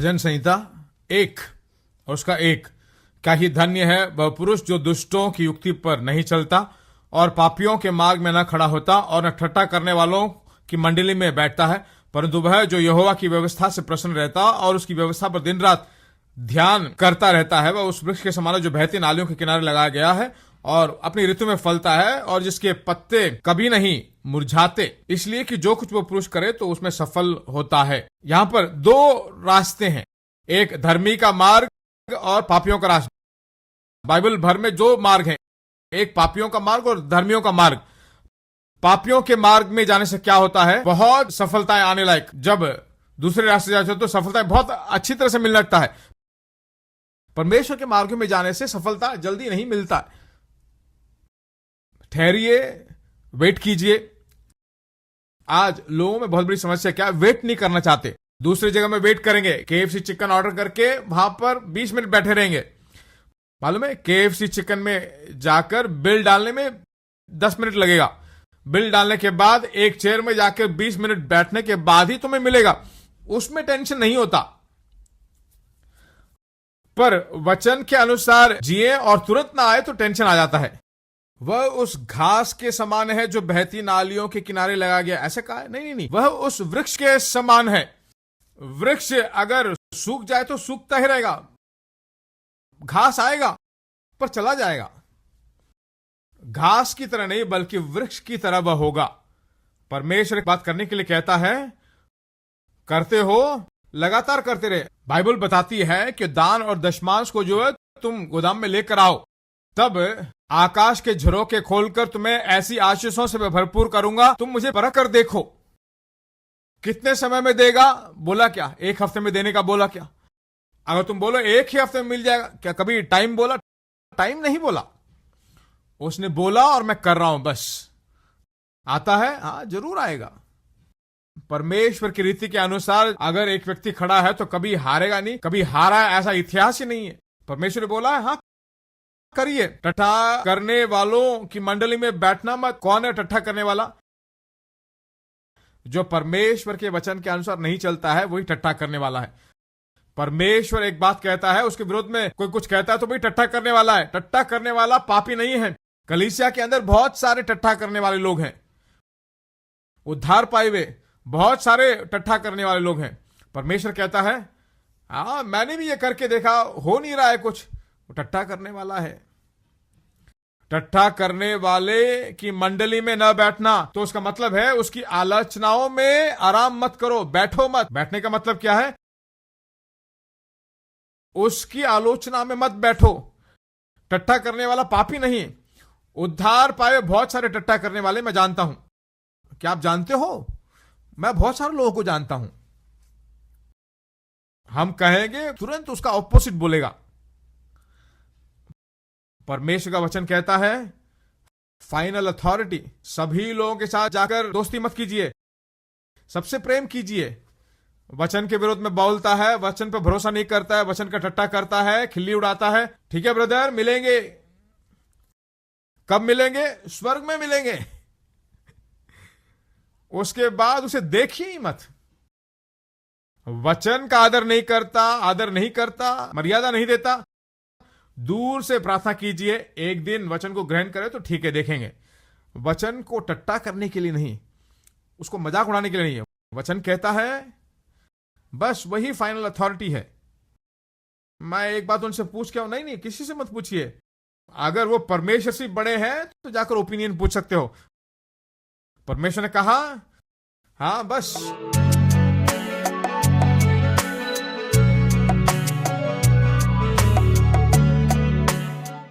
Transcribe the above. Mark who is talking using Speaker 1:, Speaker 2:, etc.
Speaker 1: भजन संहिता 1 और उसका 1। क्या ही धन्य है वह पुरुष जो दुष्टों की युक्ति पर नहीं चलता और पापियों के मार्ग में न खड़ा होता और न ठट्ठा करने वालों की मंडली में बैठता है, परंतु वह जो यहोवा की व्यवस्था से प्रसन्न रहता और उसकी व्यवस्था पर दिन रात ध्यान करता रहता है, वह उस वृक्ष के समान जो बहती नालियों के किनारे लगाया गया है और अपनी ऋतु में फलता है और जिसके पत्ते कभी नहीं मुरझाते, इसलिए कि जो कुछ वो पुरुष करे तो उसमें सफल होता है। यहाँ पर 2 रास्ते हैं, एक धर्मी का मार्ग और पापियों का रास्ता। बाइबल भर में 2 मार्ग हैं, एक पापियों का मार्ग और धर्मियों का मार्ग। पापियों के मार्ग में जाने से क्या होता है, बहुत सफलताएं आने लायक। जब दूसरे रास्ते जाते हो तो सफलताएं बहुत अच्छी तरह से मिलने लगता है। परमेश्वर के मार्ग में जाने से सफलता जल्दी नहीं मिलता। ठहरिए, वेट कीजिए। आज लोगों में बहुत बड़ी समस्या क्या है, वेट नहीं करना चाहते। दूसरी जगह में वेट करेंगे, KFC चिकन ऑर्डर करके वहां पर 20 मिनट बैठे रहेंगे। मालूम है, KFC चिकन में जाकर बिल डालने में 10 मिनट लगेगा। बिल डालने के बाद एक चेयर में जाकर 20 मिनट बैठने के बाद ही तुम्हें मिलेगा। उसमें टेंशन नहीं होता। पर वचन के अनुसार जिए और तुरंत ना आए तो टेंशन आ जाता है। वह उस घास के समान है जो बहती नालियों के किनारे लगा गया, ऐसे कहा है? नहीं, वह उस वृक्ष के समान है। वृक्ष अगर सूख जाए तो सूखता ही रहेगा, घास आएगा पर चला जाएगा। घास की तरह नहीं बल्कि वृक्ष की तरह वह होगा। परमेश्वर एक बात करने के लिए कहता है, करते हो लगातार करते रहे। बाइबल बताती है कि दान और दशमांश को जो है तुम गोदाम में लेकर आओ, तब आकाश के झरोखे खोलकर तुम्हें ऐसी आशीषों से मैं भरपूर करूंगा, तुम मुझे परख कर देखो। कितने समय में देगा बोला क्या, 1 हफ्ते में देने का बोला क्या? अगर तुम बोलो 1 ही हफ्ते में मिल जाएगा, क्या कभी टाइम बोला? टाइम नहीं बोला। उसने बोला और मैं कर रहा हूं, बस। आता है? हाँ, जरूर आएगा। परमेश्वर की रीति के अनुसार अगर एक व्यक्ति खड़ा है तो कभी हारेगा नहीं, कभी हारा है ऐसा इतिहास ही नहीं है। परमेश्वर ने बोला है, हाँ करिए। टट्ठा करने वालों की मंडली में बैठना मत। कौन है टट्ठा करने वाला? जो परमेश्वर के वचन के अनुसार नहीं चलता है वही टट्ठा करने वाला है। परमेश्वर एक बात कहता है, उसके विरोध में कोई कुछ कहता है तो वही टट्ठा करने वाला है। टट्ठा करने वाला पापी नहीं है। कलीसिया के अंदर बहुत सारे टट्ठा करने वाले लोग हैं, उद्धार पाए हुए बहुत सारे टट्ठा करने वाले लोग हैं। परमेश्वर कहता है, हाँ मैंने भी ये करके देखा, हो नहीं रहा है कुछ। टट्ठा करने वाला है। टट्ठा करने वाले की मंडली में न बैठना तो उसका मतलब है उसकी आलोचनाओं में आराम मत करो, बैठो मत। बैठने का मतलब क्या है? उसकी आलोचना में मत बैठो। टट्ठा करने वाला पापी नहीं। उद्धार पाए बहुत सारे टट्ठा करने वाले मैं जानता हूं। क्या आप जानते हो? मैं बहुत सारे लोगों को जानता हूं। हम कहेंगे तुरंत उसका ऑपोजिट बोलेगा। परमेश्वर का वचन कहता है, फाइनल अथॉरिटी, सभी लोगों के साथ जाकर दोस्ती मत कीजिए, सबसे प्रेम कीजिए। वचन के विरोध में बोलता है, वचन पर भरोसा नहीं करता है, वचन का टट्टा करता है, खिल्ली उड़ाता है। ठीक है ब्रदर, मिलेंगे। कब मिलेंगे? स्वर्ग में मिलेंगे। उसके बाद उसे देखिए ही मत। वचन का आदर नहीं करता, मर्यादा नहीं देता। दूर से प्रार्थना कीजिए, एक दिन वचन को ग्रहण करे तो ठीक है, देखेंगे। वचन को टट्टा करने के लिए नहीं, उसको मजाक उड़ाने के लिए नहीं है। वचन कहता है, बस वही फाइनल अथॉरिटी है। मैं एक बात उनसे पूछ के आऊं? नहीं, किसी से मत पूछिए। अगर वो परमेश्वर से बड़े हैं तो जाकर ओपिनियन पूछ सकते हो। परमेश्वर ने कहा, हाँ बस